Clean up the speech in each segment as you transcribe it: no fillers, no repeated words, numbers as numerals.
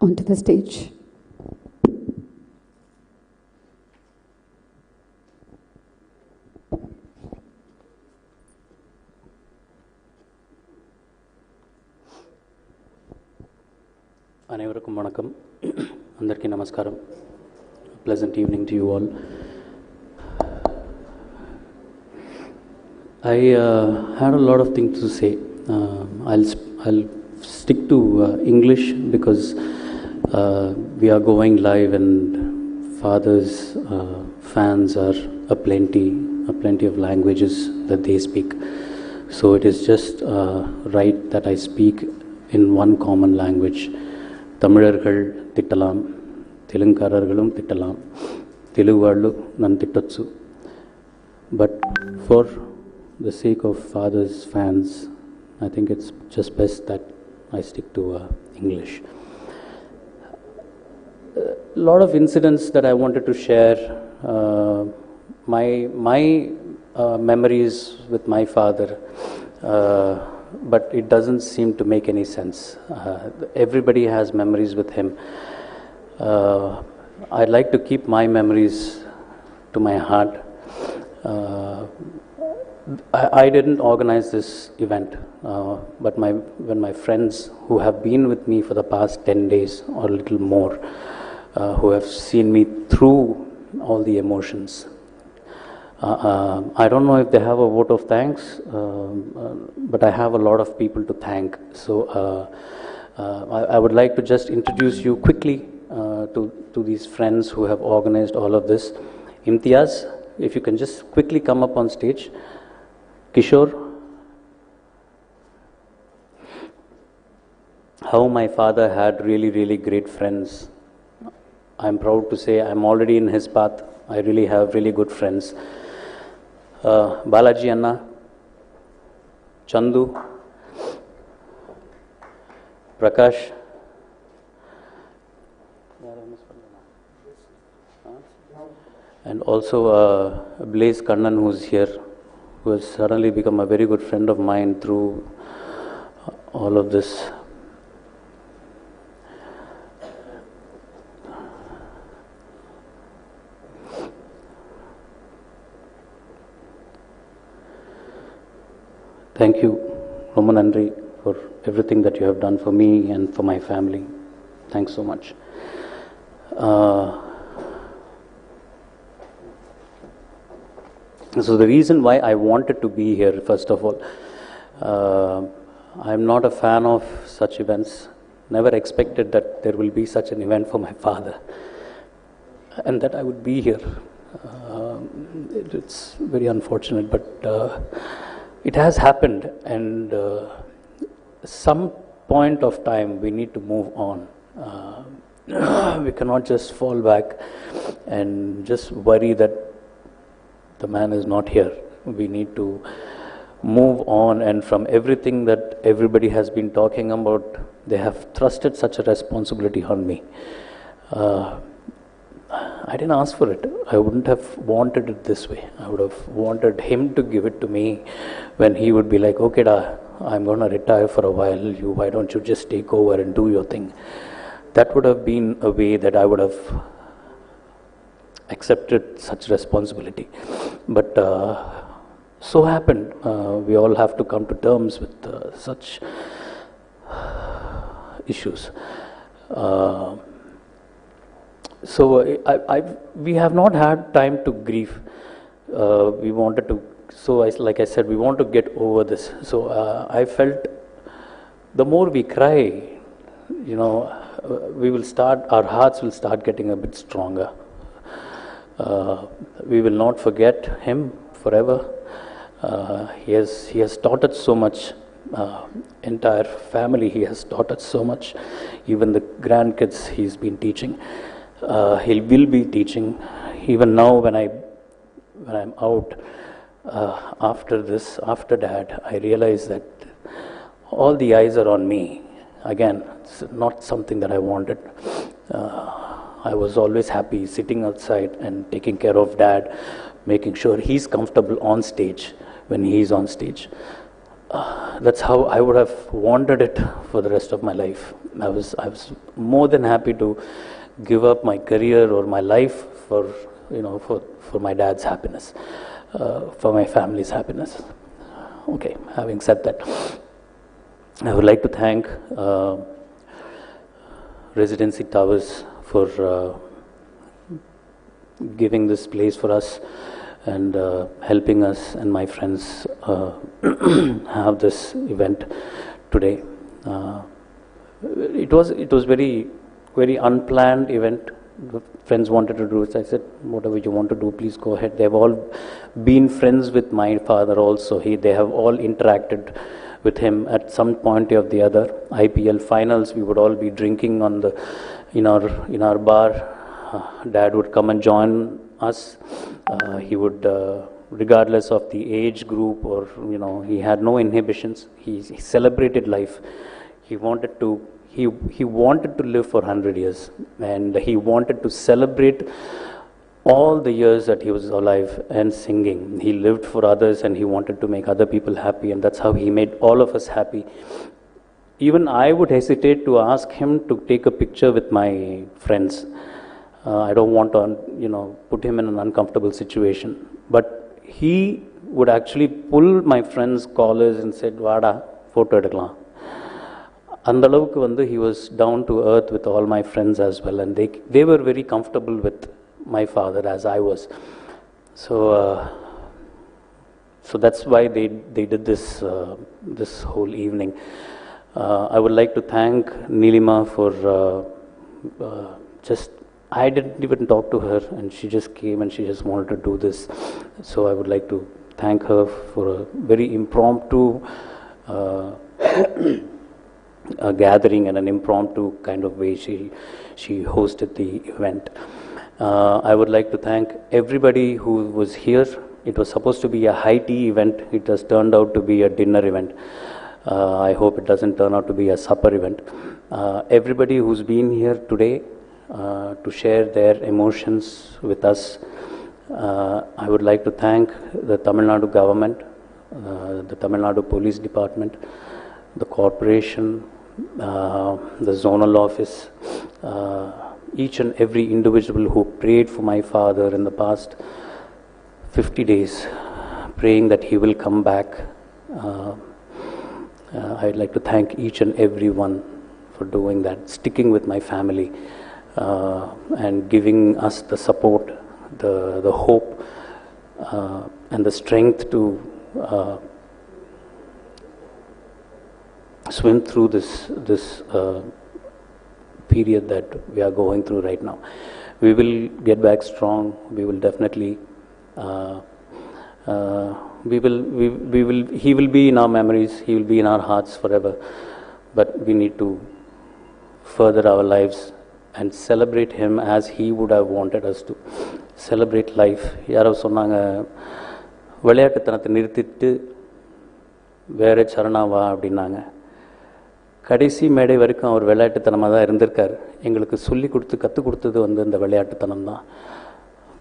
onto the stage. Anaivarukkum vanakkam. Andarki namaskaram. Pleasant evening to you all. I had a lot of things to say. I'll stick to English because we are going live and Father's fans are a plenty of languages that they speak. So it is just right that I speak in one common language. தமிழர்கள் திட்டலாம், தெலுங்காரர்களும் திட்டலாம், தெலுங்காళ్ళు நான் திட்டொచ్చు. But for the sake of Father's fans, I think it's just best that I stick to English. A lot of incidents that I wanted to share, my memories with my father, but it doesn't seem to make any sense. Everybody has memories with him. I'd like to keep my memories to my heart. I didn't organize this event, but when my friends who have been with me for the past 10 days or a little more, who have seen me through all the emotions, I don't know if they have a vote of thanks, but I have a lot of people to thank. So I would like to just introduce you quickly to these friends who have organized all of this. Imtiaz, if you can just quickly come up on stage. Kishore, how my father had really great friends. I'm proud to say I'm already in his path. I really have really good friends. Balaji Anna, Chandu, Prakash, and also Blaze Kannan, who's here, who has suddenly become a very good friend of mine through all of this. Thank you, Roman Andri, for everything that you have done for me and for my family. Thanks so much. So the reason why I wanted to be here, first of all, I'm not a fan of such events. Never expected that there will be such an event for my father and that I would be here. It's very unfortunate, but it has happened, and some point of time we need to move on. We cannot just fall back and just worry that the man is not here. We need to move on, and from everything that everybody has been talking about, they have thrusted such a responsibility on me. I didn't ask for it. I wouldn't have wanted it this way. I would have wanted him to give it to me when he would be like, okay, I'm going to retire for a while. Why don't you just take over and do your thing? That would have been a way that I would have accepted such responsibility. But so happened. We all have to come to terms with such issues. So we have not had time to grieve. We wanted to, like I said, we want to get over this. So I felt the more we cry, our hearts will start getting a bit stronger. We will not forget him forever. He has taught us so much. Entire family, he has taught us so much. Even the grandkids he's been teaching. He will be teaching. Even now when I'm out, after this, after Dad, I realize that all the eyes are on me. Again, it's not something that I wanted. I was always happy sitting outside and taking care of Dad, making sure he's comfortable on stage when he's on stage. that's how I would have wanted it for the rest of my life. I was more than happy to give up my career or my life for for my dad's happiness, for my family's happiness. Okay, having said that, I would like to thank Residency Towers for giving this place for us and helping us and my friends have this event today. It was very unplanned event. The friends wanted to do it. I said, whatever you want to do, please go ahead. They've all been friends with my father also. They have all interacted with him at some point or the other. IPL finals, we would all be drinking in our bar. Dad would come and join us. He would, regardless of the age group or he had no inhibitions. He celebrated life. He wanted to live for 100 years, and he wanted to celebrate all the years that he was alive and singing. He lived for others, and he wanted to make other people happy, and that's how he made all of us happy. Even I would hesitate to ask him to take a picture with my friends. I don't want to, put him in an uncomfortable situation. But he would actually pull my friends' collars and said, "Vada, photo edukkalam." அந்த அளவுக்கு he was down to earth with all my friends as well, and they were very comfortable with my father as I was. So that's why they did this whole evening. I would like to thank Neelima for just, I didn't even talk to her, and she just came and she just wanted to do this. So I would like to thank her for a very impromptu a gathering and an impromptu kind of way she hosted the event. I would like to thank everybody who was here. It was supposed to be a high tea event. It has turned out to be a dinner event. I hope it doesn't turn out to be a supper event. Everybody who's been here today to share their emotions with us. I would like to thank the Tamil Nadu government, the Tamil Nadu Police Department, the corporation, the zonal office, each and every individual who prayed for my father in the past 50 days, praying that he will come back. I'd like to thank each and every one for doing that, sticking with my family, and giving us the support, the hope, and the strength to swim through this period that we are going through right now. We will get back strong. We will definitely. He will be in our memories. He will be in our hearts forever. But we need to further our lives and celebrate him as he would have wanted us to celebrate life. யாரோ சொன்னாங்க, விளையாட்டுத்தனத்தை நிறுத்திட்டு வேற சரணாவா அப்படின்னாங்க. கடைசி மேடை வரைக்கும் அவர் விளையாட்டுத்தனமாக தான் இருந்திருக்கார். எங்களுக்கு சொல்லி கொடுத்து கற்றுக் கொடுத்தது இந்த விளையாட்டுத்தனம் தான்.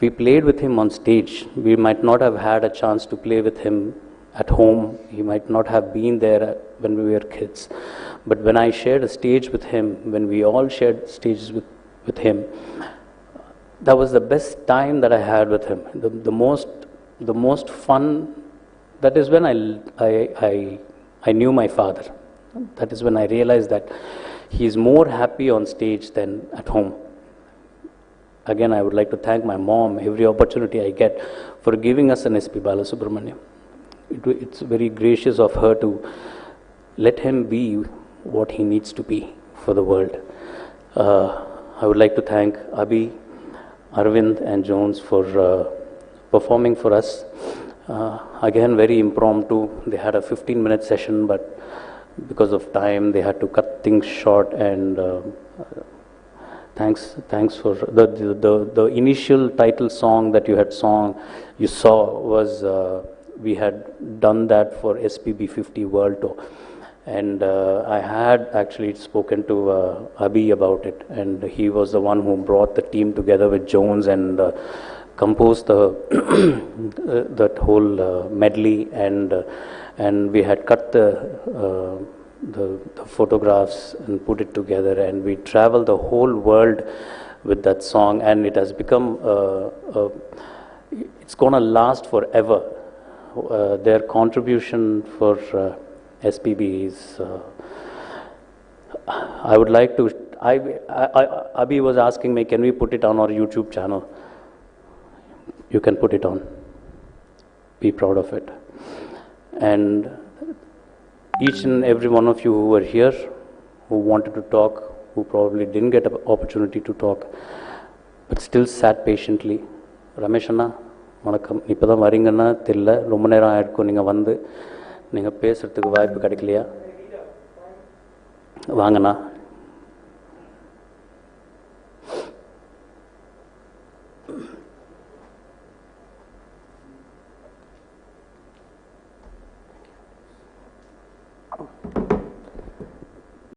We played with him on stage. We might not have had a chance to play with him at home. He might not have been there when we were kids. But when I shared a stage with him, when we all shared stages with him, that was the best time that I had with him. The most fun. That is when I knew my father. That is when I realized that he is more happy on stage than at home. Again, I would like to thank my mom every opportunity I get for giving us an SP Balasubramaniam. It's very gracious of her to let him be what he needs to be for the world. I would like to thank Abhi, Arvind and Jones for performing for us. Again, very impromptu. They had a 15-minute session, but because of time, they had to cut things short. And thanks for the initial title song that you saw was we had done that for SPB 50 World Tour, and I had actually spoken to Abhi about it, and he was the one who brought the team together with Jones and composed the that whole medley, and we had cut the photographs and put it together, and we traveled the whole world with that song, and it has become it's gonna last forever. Their contribution for SPB is I would like to Abhi was asking me, can we put it on our YouTube channel? You can put it on. Be proud of it. And each and every one of you who were here, who wanted to talk, who probably didn't get an opportunity to talk, but still sat patiently. Ramesh Anna, வணக்கம். இப்போ தான் வரீங்கன்னா தெரியல, ரொம்ப நேரம் ஆகிருக்கும் நீங்கள் வந்து. நீங்கள் பேசுகிறதுக்கு வாய்ப்பு கிடைக்கலையா? வாங்கண்ணா.